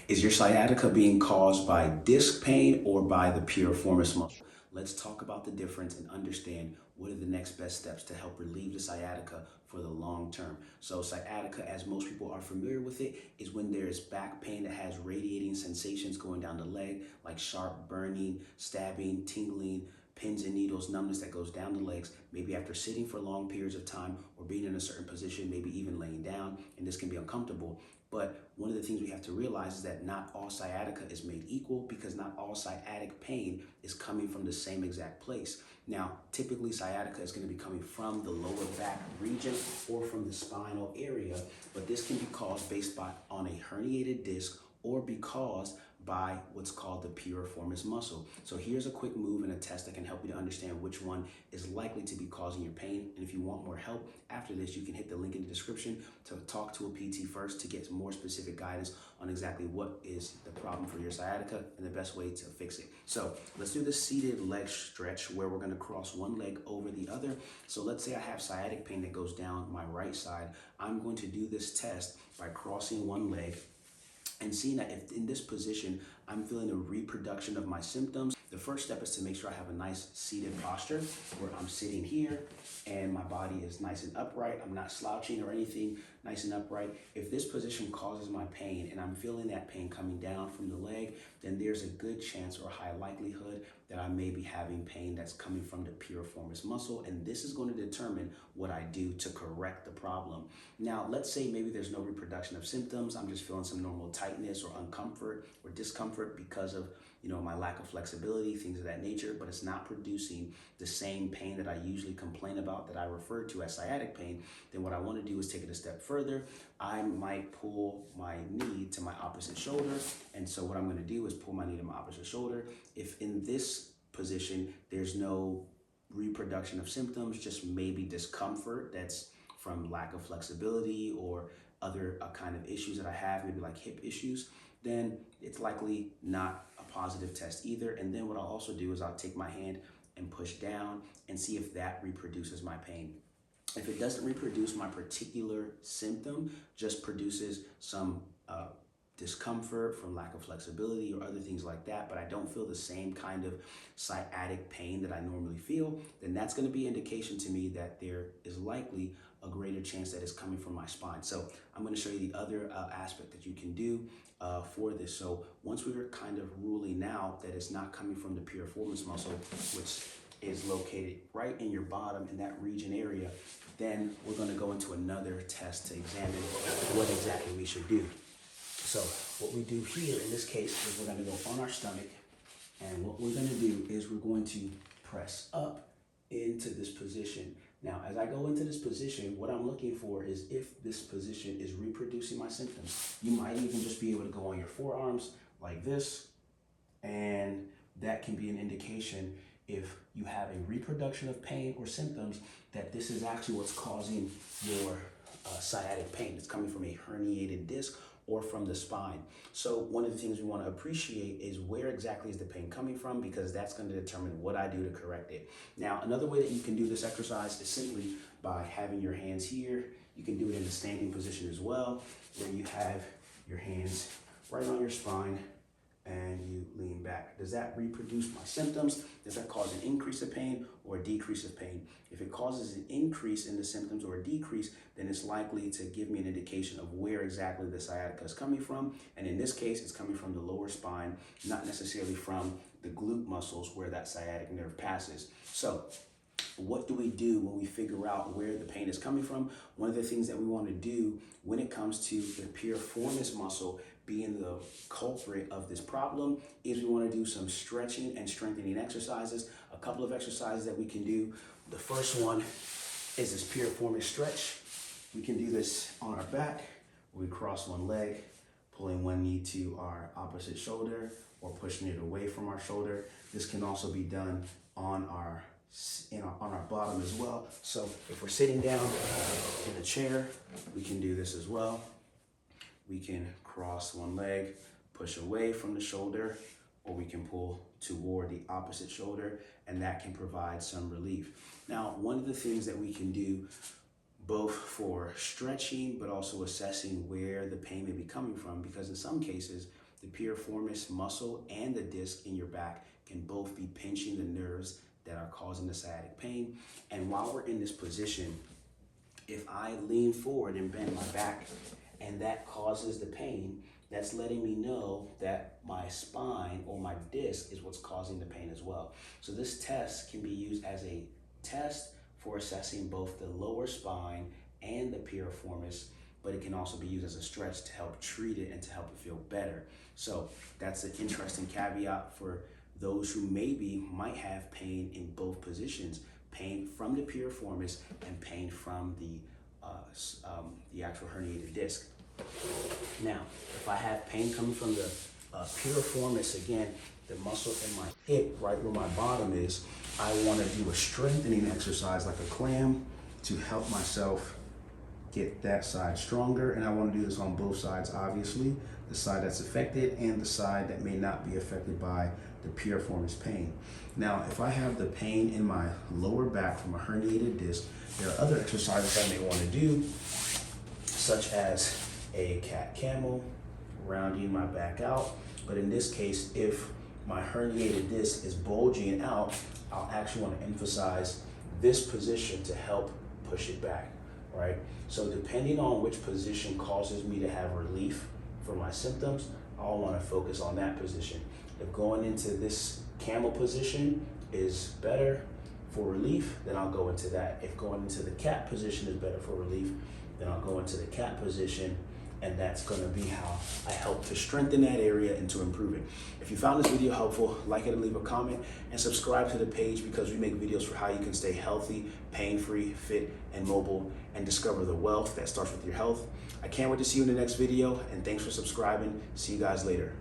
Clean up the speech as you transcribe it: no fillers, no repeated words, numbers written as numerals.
Is your sciatica being caused by disc pain or by the piriformis muscle? Let's talk about the difference and understand what are the next best steps to help relieve the sciatica for the long term. So sciatica, as most people are familiar with it, is when there's back pain that has radiating sensations going down the leg, like sharp burning, stabbing, tingling, pins and needles, numbness that goes down the legs, maybe after sitting for long periods of time or being in a certain position, maybe even laying down, and this can be uncomfortable. But one of the things we have to realize is that not all sciatica is made equal, because not all sciatic pain is coming from the same exact place. Now, typically sciatica is going to be coming from the lower back region or from the spinal area, but this can be caused based on a herniated disc or be caused by what's called the piriformis muscle. So here's a quick move and a test that can help you to understand which one is likely to be causing your pain. And if you want more help after this, you can hit the link in the description to talk to a PT first to get some more specific guidance on exactly what is the problem for your sciatica and the best way to fix it. So let's do the seated leg stretch where we're going to cross one leg over the other. So let's say I have sciatic pain that goes down my right side. I'm going to do this test by crossing one leg and seeing that if in this position I'm feeling a reproduction of my symptoms. The first step is to make sure I have a nice seated posture where I'm sitting here and my body is nice and upright. I'm not slouching or anything, nice and upright. If this position causes my pain and I'm feeling that pain coming down from the leg, then there's a good chance or high likelihood that I may be having pain that's coming from the piriformis muscle, and this is going to determine what I do to correct the problem. Now, let's say maybe there's no reproduction of symptoms. I'm just feeling some normal tightness or uncomfort or discomfort because of my lack of flexibility, things of that nature, but it's not producing the same pain that I usually complain about that I refer to as sciatic pain. Then what I want to do is take it a step further. I might pull my knee to my opposite shoulder. And so what I'm going to do is pull my knee to my opposite shoulder. If in this position, there's no reproduction of symptoms, just maybe discomfort that's from lack of flexibility or other kind of issues that I have, maybe like hip issues, then it's likely not a positive test either. And then what I'll also do is I'll take my hand and push down and see if that reproduces my pain. If it doesn't reproduce my particular symptom, just produces some discomfort from lack of flexibility or other things like that, but I don't feel the same kind of sciatic pain that I normally feel, then that's going to be indication to me that there is likely a greater chance that it's coming from my spine. So I'm going to show you the other aspect that you can do for this. So once we're kind of ruling out that it's not coming from the piriformis muscle, which is located right in your bottom in that region area, then we're going to go into another test to examine what exactly we should do. So what we do here in this case is we're going to go on our stomach, and what we're going to do is we're going to press up into this position. Now, as I go into this position, what I'm looking for is if this position is reproducing my symptoms. You might even just be able to go on your forearms like this, and that can be an indication if you have a reproduction of pain or symptoms that this is actually what's causing your sciatic pain. It's coming from a herniated disc or from the spine. So one of the things we want to appreciate is where exactly is the pain coming from, because that's going to determine what I do to correct it. Now, another way that you can do this exercise is simply by having your hands here. You can do it in a standing position as well, where you have your hands right on your spine and you lean back. Does that reproduce my symptoms? Does that cause an increase of pain or a decrease of pain? If it causes an increase in the symptoms or a decrease, then it's likely to give me an indication of where exactly the sciatica is coming from. And in this case, it's coming from the lower spine, not necessarily from the glute muscles where that sciatic nerve passes. So what do we do when we figure out where the pain is coming from? One of the things that we want to do when it comes to the piriformis muscle being the culprit of this problem is we want to do some stretching and strengthening exercises. A couple of exercises that we can do. The first one is this piriformis stretch. We can do this on our back. We cross one leg, pulling one knee to our opposite shoulder or pushing it away from our shoulder. This can also be done on our bottom as well. So if we're sitting down in a chair, we can do this as well. We can cross one leg, push away from the shoulder, or we can pull toward the opposite shoulder, and that can provide some relief. Now, one of the things that we can do both for stretching, but also assessing where the pain may be coming from, because in some cases, The piriformis muscle and the disc in your back can both be pinching the nerves that are causing the sciatic pain. And while we're in this position, if I lean forward and bend my back and that causes the pain, that's letting me know that my spine or my disc is what's causing the pain as well. So this test can be used as a test for assessing both the lower spine and the piriformis, but it can also be used as a stretch to help treat it and to help it feel better. So that's an interesting caveat for those who might have pain in both positions, pain from the piriformis and pain from the actual herniated disc. Now, if I have pain coming from the piriformis, again, the muscle in my hip, right where my bottom is, I want to do a strengthening exercise like a clam to help myself get that side stronger. And I want to do this on both sides, obviously, the side that's affected and the side that may not be affected by the piriformis pain. Now, if I have the pain in my lower back from a herniated disc, there are other exercises I may want to do, such as a cat camel, rounding my back out. But in this case, if my herniated disc is bulging out, I'll actually want to emphasize this position to help push it back, right? So depending on which position causes me to have relief for my symptoms, I'll want to focus on that position. If going into this camel position is better for relief, then I'll go into that. If going into the cat position is better for relief, then I'll go into the cat position, and that's going to be how I help to strengthen that area and to improve it. If you found this video helpful, like it and leave a comment, and subscribe to the page because we make videos for how you can stay healthy, pain-free, fit, and mobile, and discover the wealth that starts with your health. I can't wait to see you in the next video, and thanks for subscribing. See you guys later.